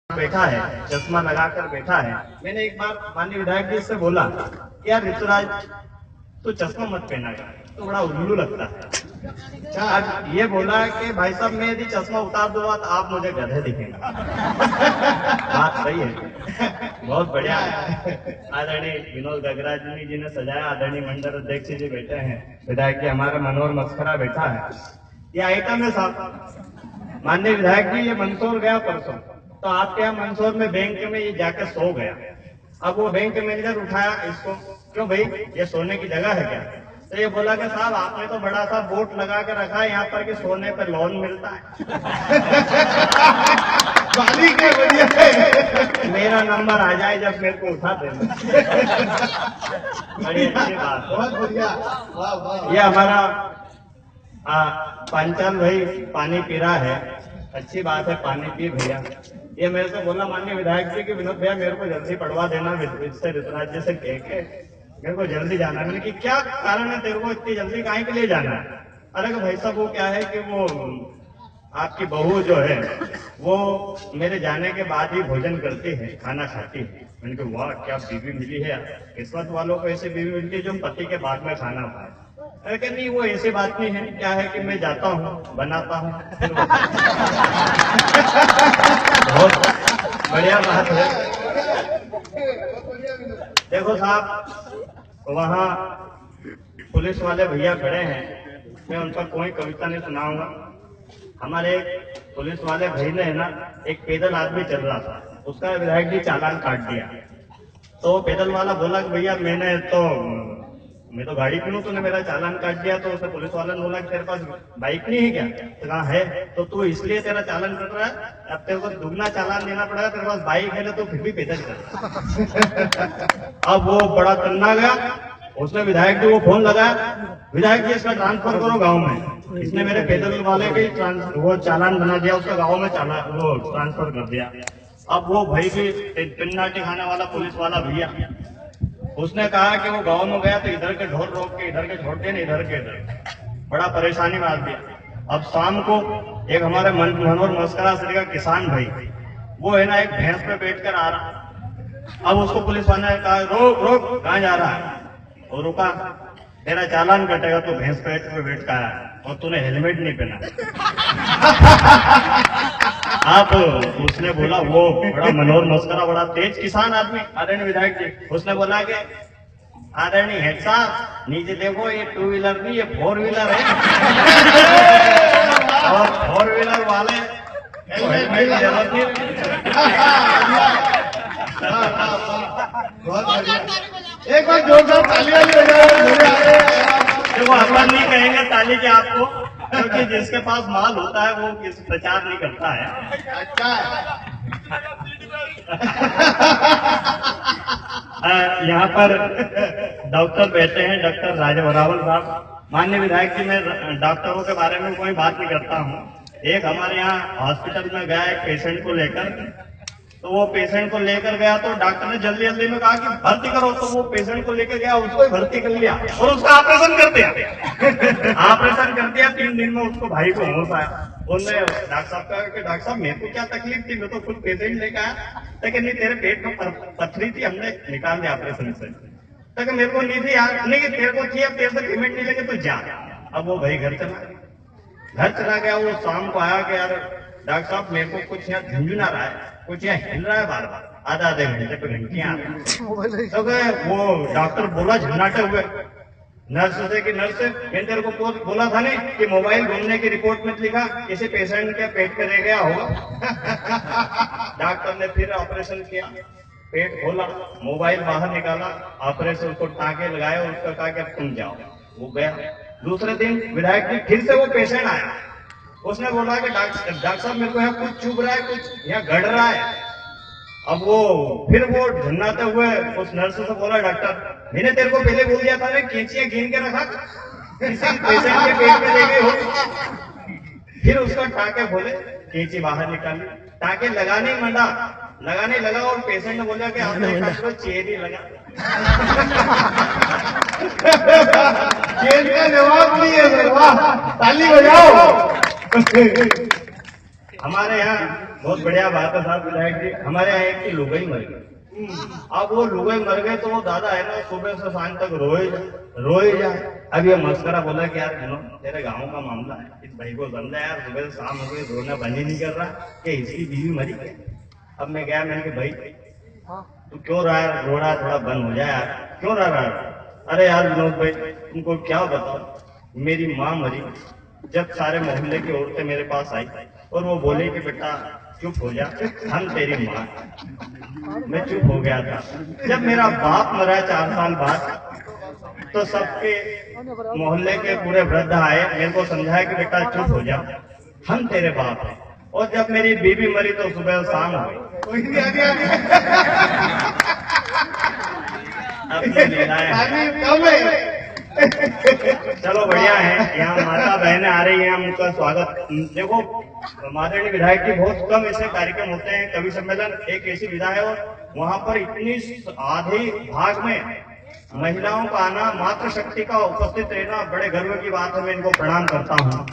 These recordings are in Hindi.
बैठा है, चश्मा लगाकर बैठा है। मैंने एक बार माननीय विधायक जी से बोला कि यार ऋतुराज तू चश्मा मत पहना कर, तो बड़ा उल्लू लगता है। आज ये बोला कि भाई साहब मैं यदि चश्मा उतार दूंगा तो आप मुझे गधे दिखेंगे। बात सही है, बहुत बढ़िया है। आदरणीय विनोद गगराज जी ने सजाया, आदरणीय मंडल अध्यक्ष जी बैठे हैं, विधायक जी हमारा मनोहर मस्करा बैठा है। ये आइटम है साहब। माननीय विधायक जी ये मंदसौर गया परसों, तो आपके यहाँ मंदसौर में बैंक में ये जाकर सो गया। अब वो बैंक मैनेजर उठाया इसको, क्यों भाई ये सोने की जगह है क्या? तो ये बोला कि साहब आपने तो बड़ा सा बोर्ड लगा के रखा है यहाँ पर कि सोने पर लोन मिलता है। बढ़िया है। मेरा नंबर आ जाए जब मेरे को उठा देना। बड़ी अच्छी बात, बहुत बढ़िया। ये हमारा पांचाल भाई पानी पी रहा है, अच्छी बात है, पानी पी भैया। ये मेरे से बोला माननीय विधायक जी कि विनोद भैया मेरे को जल्दी पढ़वा देना, इससे ऋतुराज जी से कह के मेरे को जल्दी जाना है। मैंने कि क्या कारण है तेरे को इतनी जल्दी काहे के लिए जाना है? अरे भाई साहब वो क्या है कि वो आपकी बहू जो है वो मेरे जाने के बाद ही भोजन करती है, खाना खाती है। मैंने कहा वाह क्या बीवी मिली है, किस्मत वालों को ऐसी बीवी मिलती है जो पति के बाद में खाना खाए। अरे नहीं वो ऐसी बात नहीं है, क्या है कि मैं जाता हूँ बनाता हूँ बहुत बढ़िया बात है। देखो साहब वहाँ पुलिस वाले भैया खड़े हैं, मैं उनका कोई कविता नहीं सुनाऊंगा। हमारे पुलिस वाले भाई ने है ना, एक पैदल आदमी चल रहा था, उसका विधायक जी चालान काट दिया। तो पैदल वाला बोला कि भैया मैं तो गाड़ी क्यों, तूने मेरा चालान काट दिया। तो उसे पुलिस वाला ने बोला कि तेरे पास बाइक नहीं है क्या? तो कहा है, तो तू इसलिए तेरा चालान कट रहा है, अब तेरे को दुगना चालान देना पड़ेगा, तेरे पास बाइक है तो फिर भी पैदल कर। अब वो बड़ा तन्ना गया, उसने विधायक जी को फोन लगाया, विधायक जी इसका ट्रांसफर करो गाँव में। इसने मेरे पैदल वाले के वो चालान बना दिया, उसका गाँव में वो ट्रांसफर कर दिया। अब वो भाई भी पिन्नाटी खाने वाला पुलिस वाला भैया, उसने कहा कि वो गांव में गया तो इधर के ढोल रोक के इधर के छोड़ दिए, इधर के इधर, बड़ा परेशानी में आ दिया। अब शाम को एक हमारे मनोहर मस्करा श्री का किसान भाई, वो है ना एक भैंस पे बैठ कर आ रहा। अब उसको पुलिस वाले ने कहा रोक रोक, कहाँ जा रहा है? और रुका, तेरा चालान कटेगा तो भैंस पेट पे बैठ कर आया और तूने हेलमेट नहीं पहना। आप उसने बोला, वो बड़ा मनोहर मस्करा बड़ा तेज किसान आदमी आदरणीय विधायक जी, उसने बोला कि आदरणीय हेड साहब नीचे देखो, ये 2 व्हीलर नहीं ये 4 व्हीलर है। और 4 व्हीलर वाले हेलमेट की जरूरत नहीं। एक बार जोरदार तालियां देखो अपन नहीं कहेंगे ताली के आपको, क्योंकि जिसके पास माल होता है वो प्रचार नहीं करता है। अच्छा यहाँ पर डॉक्टर बैठे हैं, डॉक्टर राजवरावल साहब। माननीय विधायक जी, मैं डॉक्टरों के बारे में कोई बात नहीं करता हूँ। एक हमारे यहाँ हॉस्पिटल में गया एक पेशेंट को लेकर, तो वो पेशेंट को लेकर गया तो डॉक्टर ने जल्दी जल्दी में कहा कि भर्ती करो, तो वो पेशेंट को लेकर गया, उसको भर्ती कर लिया और उसका ऑपरेशन कर दिया। ऑपरेशन कर दिया, 3 दिन में उसको भाई को होश आया। उन्होंने डॉक्टर साहब कहा कि डॉक्टर साहब मेरे को क्या तकलीफ थी, मैं तो खुद पेशेंट लेकर आया, लेकिन नहीं तेरे पेट में पथरी थी, हमने निकाल दिया ऑपरेशन से। लेकिन मेरे को नहीं थी यार, नहीं तेरे को थी, अब तेरे से पेमेंट नहीं लगे तो जा। अब वो भाई घर चला गया। वो शाम को आया कि यार डॉक्टर साहब मेरे को कुछ यहाँ झुंझुना रहा है, कुछ यहाँ हिल रहा है बार बार, आधे घंटे पे घंटियां। तो वो डॉक्टर बोला झन्नाटे हुए नर्स से कि नर्स मैंने तेरे को बोला था नहीं कि मोबाइल घूमने की रिपोर्ट में लिखा किसी पेशेंट के पेट पे रह गया होगा। डॉक्टर ने फिर ऑपरेशन किया, पेट खोला, मोबाइल बाहर निकाला, ऑपरेशन उसको टाँके लगाए और उसका कहा कि अब तुम जाओ। वो गया। दूसरे दिन विधायक जी फिर से वो पेशेंट आया, उसने बोला कि डॉक्टर साहब मेरे को यहाँ कुछ चुभ रहा है, कुछ यहाँ गड़ रहा है। अब वो फिर वो झन्नाते हुए उस नर्स से बोला, डॉक्टर मैंने तेरे को पहले बोल दिया था ना, कैंचियां गिन के रखा, किसी पेशेंट के पेट में लेके हो। फिर उसका टाँके खोले, कैंची बाहर निकाली, टाँके लगाने लगा और पेशेंट ने बोला कि आपने डॉक्टर चेयर ही लगा। चेयर का जवाब नहीं है, ताली बजाओ। हमारे यहाँ बहुत बढ़िया बात है साहब विधायक जी। हमारे यहाँ एक की लुगाई मर गई। अब वो लुगाई मर गए तो वो दादा है ना सुबह से शाम तक रोए जाए। अब ये मस्करा बोला कि यार तेरे गांव का मामला है, इस भाई को समझा यार, सुबह से शाम हो गई रोना बंद ही नहीं कर रहा कि इसकी बीवी मरी गई। अब मैं गया, मैंने कहा भाई तू क्यों रहा है, रो रहा, थोड़ा बंद हो जाए यार, क्यों रहा है? अरे यार विनोद भाई तुमको क्या बताओ, मेरी माँ मरी जब सारे मोहल्ले की औरतें मेरे पास आई और वो बोले कि बेटा चुप हो जा, हम तेरी माँ। मैं चुप हो गया था। जब मेरा बाप मरा 4 साल बाद तो सबके मोहल्ले के पूरे वृद्ध आए, मेरे को समझाया कि बेटा चुप हो जा, हम तेरे बाप हैं। और जब मेरी बीवी मरी तो सुबह शाम हो गई। अपनी लीलाएं चलो बढ़िया है। यहाँ माता बहनें आ रही हैं, हम उनका स्वागत। देखो माननीय विधायक जी बहुत कम ऐसे कार्यक्रम होते हैं, कवि सम्मेलन एक ऐसी विधा है और वहाँ पर इतनी आधे भाग में महिलाओं का आना, मातृशक्ति का उपस्थित रहना बड़े गर्व की बात है। मैं इनको प्रणाम करता हूँ।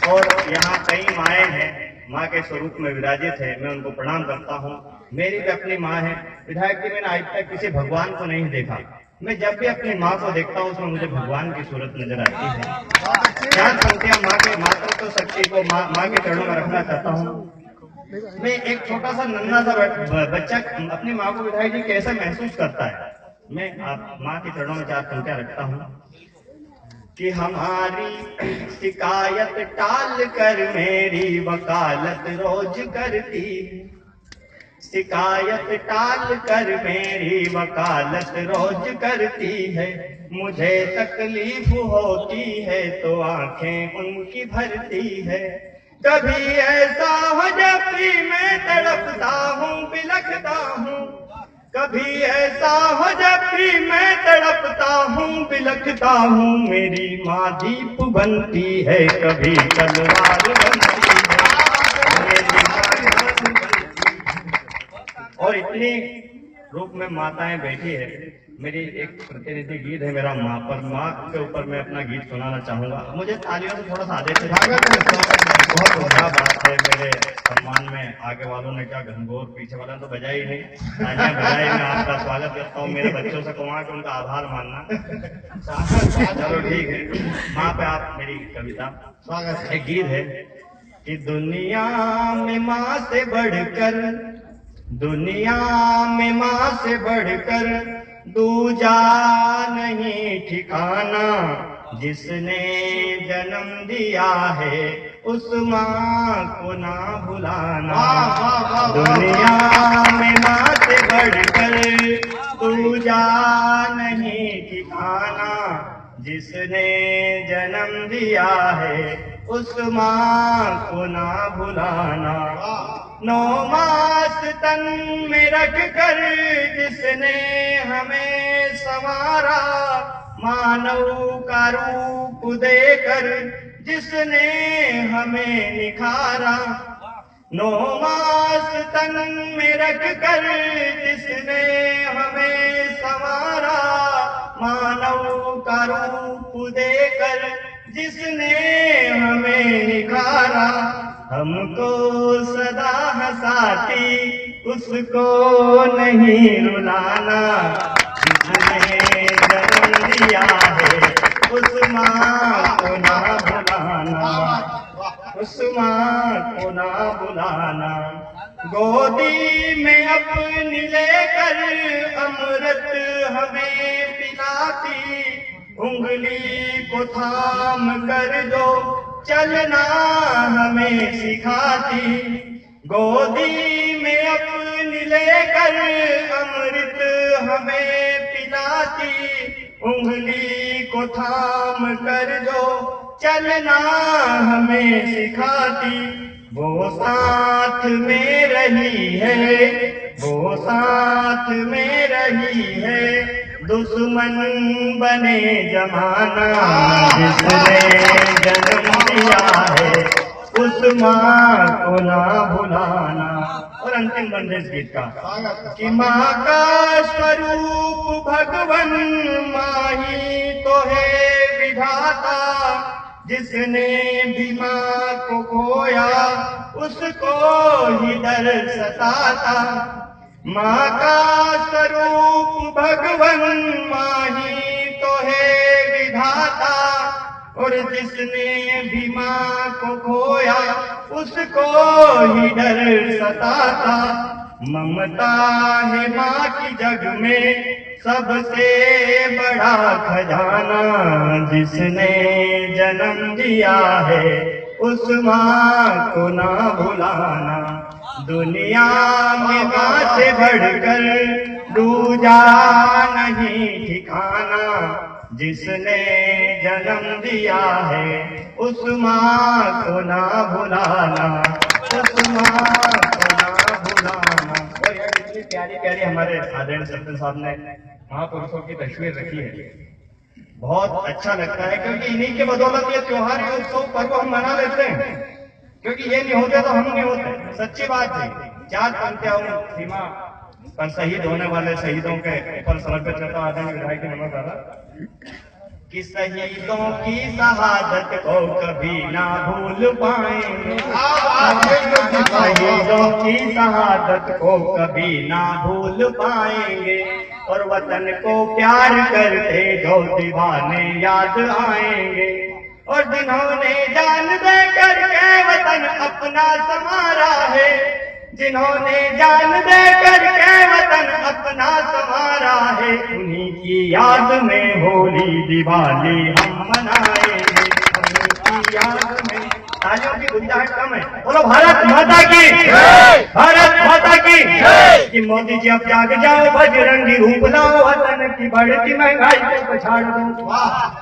और यहाँ कई माएँ हैं, माँ के स्वरूप में विराजित है, मैं उनको प्रणाम करता हूँ। मेरी भी अपनी माँ है। विधायक जी मैंने आज तक किसी भगवान को नहीं देखा, मैं जब भी अपनी माँ को देखता हूँ उसमें मुझे भगवान की सूरत नजर आती है। 4 पंक्तियां माँ के मातृत्व शक्ति को माँ के चरणों में रखना चाहता हूँ। मैं एक छोटा सा नन्हा सा बच्चा अपनी माँ को विधायक जी कैसे महसूस करता है, मैं आप माँ के चरणों में 4 पंक्तियां रखता हूँ कि हमारी शिकायत टाल कर मेरी वकालत रोज करती, शिकायत टाल कर मेरी वकालत रोज करती है, मुझे तकलीफ होती है तो आंखें उनकी भरती है। कभी ऐसा हो जब भी मैं तड़पता हूँ बिलखता हूँ, कभी ऐसा हो जब भी मैं तड़पता हूँ बिलखता हूँ, मेरी माँ दीप बनती है कभी तलवार बनती है, मेरी और इतनी रूप में माताएं बैठी है। मेरी एक प्रतिनिधि गीत है मेरा माँ पर, माँ के ऊपर मैं अपना गीत सुनाना चाहूंगा। मुझे तालियों से थोड़ा सा आदेश बहुत बढ़िया बात है। मेरे सम्मान में आगे वालों ने क्या घनघोर, पीछे वालों ने तो बजाई ही नहीं, तालियां बजाई। मैं आपका स्वागत करता हूँ। मेरे बच्चों से कहूँगा कि उनका आभार मानना। चलो ठीक है, माँ पे आप मेरी कविता स्वागत। एक गीत है कि दुनिया में माँ से बढ़कर, दुनिया में माँ से बढ़कर दूजा नहीं ठिकाना, जिसने जन्म दिया है उस माँ को ना भुलाना। दुनिया में माँ से बढ़कर दूजा नहीं ठिकाना, जिसने जन्म दिया है उस माँ को ना भुलाना। 9 मास तन में रख कर जिसने हमें संवारा, मानव का रूप देकर जिसने हमें निखारा। 9 मास तन में रख कर जिसने हमें संवारा, मानव का रूप देकर जिसने हमें निखारा। हमको सदा हंसाती उसको नहीं रुलाना, जिसने जन्म दिया है उस माँ को ना भुलाना, उस माँ को ना भुलाना। गोदी में अपनी लेकर अमृत हमें पिलाती, उंगली को थाम कर जो चलना हमें सिखाती। गोदी में अपनी लेकर अमृत हमें पिलाती, उंगली को थाम कर जो चलना हमें सिखाती। वो साथ में रही है, वो साथ में रही है, दुश्मन बने जमाना, जिसने जन्म दिया है उस माँ को ना भुलाना। और अंतिम बंद इस गीत का कि माँ का स्वरूप भगवन, माँ ही तो है विधाता, जिसने भी माँ को खोया उसको ही डर सताता। माँ का स्वरूप भगवन माँ ही तो है विधाता, और जिसने भी माँ को खोया उसको ही डर सताता। ममता है माँ की जग में सबसे बड़ा खजाना, जिसने जन्म दिया है उस माँ को ना भुलाना। दुनिया में माँ से बढ़कर दूजा नहीं ठिकाना, जिसने जन्म दिया है उस माँ को ना भुलाना, उस माँ को ना भुलाना। और यार इतनी प्यारी प्यारी हमारे आदरणीय सरपंच साहब ने महापुरुषों की तस्वीर रखी है, बहुत अच्छा लगता है, क्योंकि इन्हीं के बदौलत ये त्योहार ये उत्सव पर्व हम मना लेते हैं, क्योंकि ये नहीं होते तो हम नहीं होते। सच्ची बात है। 4 पंक्तियां सीमा पर शहीद होने वाले शहीदों के ऊपर समर्पित करता हूं। आदरणीय विधायक नमक दादा कि शहीदों की शहादत को कभी ना भूल पाएंगे, शहीदों की शहादत को कभी ना भूल पाएंगे, और वतन को प्यार करते जो दीवाने याद आएंगे, और जिन्होंने जान दे करके वतन अपना संवारा है, जिन्होंने जान दे करके वतन अपना संवारा है, उन्हीं की याद में होली दिवाली हम मनाएंगे, उन्हीं की याद में। तालियों की गुंजाइश कम है, बोलो भारत माता की, भारत माता की। कि मोदी जी अब जाग जाओ, बजरंगी रूप लाओ, वतन की बढ़ती महंगाई को पछाड़ दो।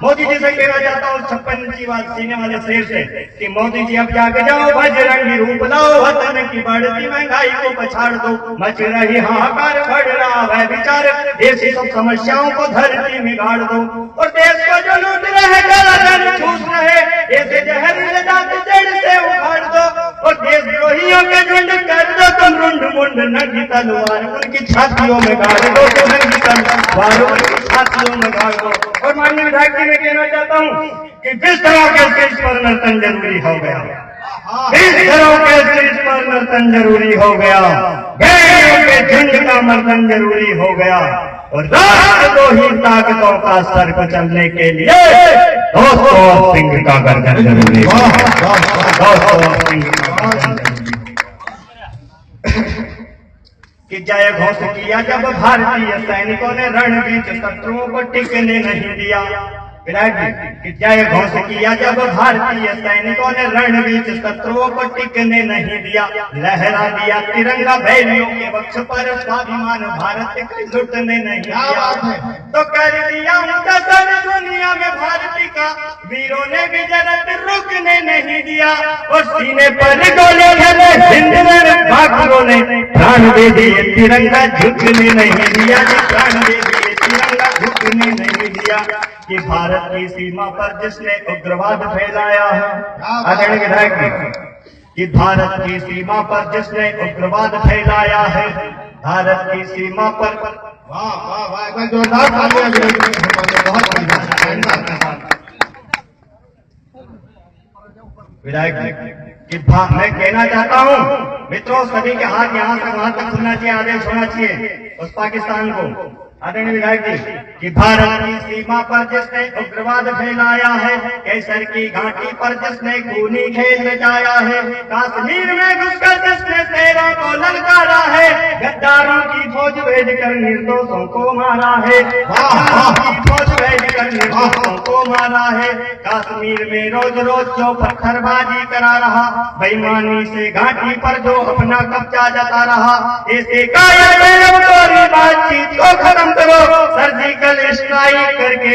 मोदी जी से कहना चाहता हूँ 56 इंची बात सीने वाले शेर से कि मोदी जी अब जाग जाओ, बजरंगी रूप लाओ, वतन की बढ़ती महंगाई को पछाड़ दो। मच रही हाहाकार, बढ़ रहा है विचार, ऐसी सब समस्याओं को धरती में गाड़ दो, और देश को जो लूट रहे गला ठूस रहे ऐसे जहरीले दांत जड़ से उखाड़ दो, और देशद्रोहियों के झुंड कर दो तुम रुंड मुंड, नंगी तलवार उनकी छातियों में गाड़ दो, तो नंगी तलवार उनकी छातियों में गाड़ दो। और माननीय विधायक जी मैं कहना चाहता हूँ कि जिस तरह के स्टेज पर नर्तन जरूरी हो गया, इस तरह के स्टेज पर नर्तन जरूरी हो गया, भेड़ियों के झुंड का मर्दन जरूरी हो गया, और राष्ट्र को ही ताकतों का सर को चलने के लिए दोस्तों सिंह का गर्दन जरूरी है, दोस्तों सिंह का गर्दन जरूरी कि जय घोष किया जब भारतीय सैनिकों ने रणवीर शत्रुओं को टिकने नहीं दिया। विधायक जी कि जय घोष किया जब भारतीय सैनिकों ने रणवीर शत्रुओं को टिकने नहीं दिया, लहरा दिया तिरंगा भैलियों के वक्ष पर, स्वाभिमान भारत को लुटने नहीं दिया, तो कर दिया उनका सर दुनिया में भारती का, वीरों ने भी जरत रुकने नहीं दिया, और सीने पर गोले खेले हिंद में बाबरों ने प्राण दे दिए, तिरंगा झुकने नहीं दिया, प्राण दे दिए, तिरंगा झुकने नहीं दिया। कि भारत की सीमा पर जिसने उग्रवाद फैलाया है, आदरणीय विधायक जी कि भारत की सीमा पर जिसने उग्रवाद फैलाया है, भारत की सीमा पर वाह वाह वाह, जोरदार तालियां बहुत बढ़िया। विधायक कि मैं कहना चाहता हूं मित्रों, सभी के हाथ यहां से वहां तक खुलना चाहिए, आदेश होना चाहिए उस पाकिस्तान को। आदरणीय विधायक जी कि भारत की सीमा पर जिसने उग्रवाद फैलाया है, कैसर की घाटी पर जिसने खूनी खेल रचाया है, कश्मीर में घुसकर जिसने शेरों को ललकारा है, गद्दारों की फौज भेजकर निर्दोषों को मारा है, गद्दारों की फौज भेजकर निर्दोषों को मारा है, कश्मीर में रोज रोज जो पत्थरबाजी करा रहा, बेईमानी से घाटी पर जो अपना कब्जा जता रहा, ऐसे कायम बातचीत को खत्म करो, सर्जिकल स्ट्राइक करके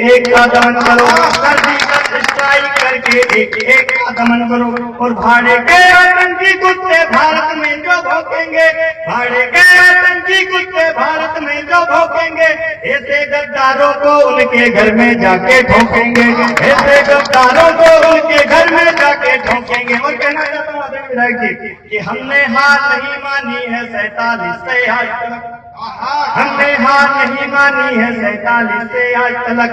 एक का दमन करो, सर्जिकल स्ट्राइक करके एक का दमन करो, और भाड़े के आतंकी कुत्ते भारत में जो भौंकेंगे, भाड़े के आतंकी कुत्ते भारत में जो भौंकेंगे, ऐसे गद्दारों को उनके घर में जाके ठोकेंगे, ऐसे गद्दारों को उनके घर में जाके ठोकेंगे। और कहना चाहता हूँ आदरणीय विधायक जी कि हमने हार नहीं मानी है 47 से आज तक, हमने हार नहीं मानी है 47 से आज तक।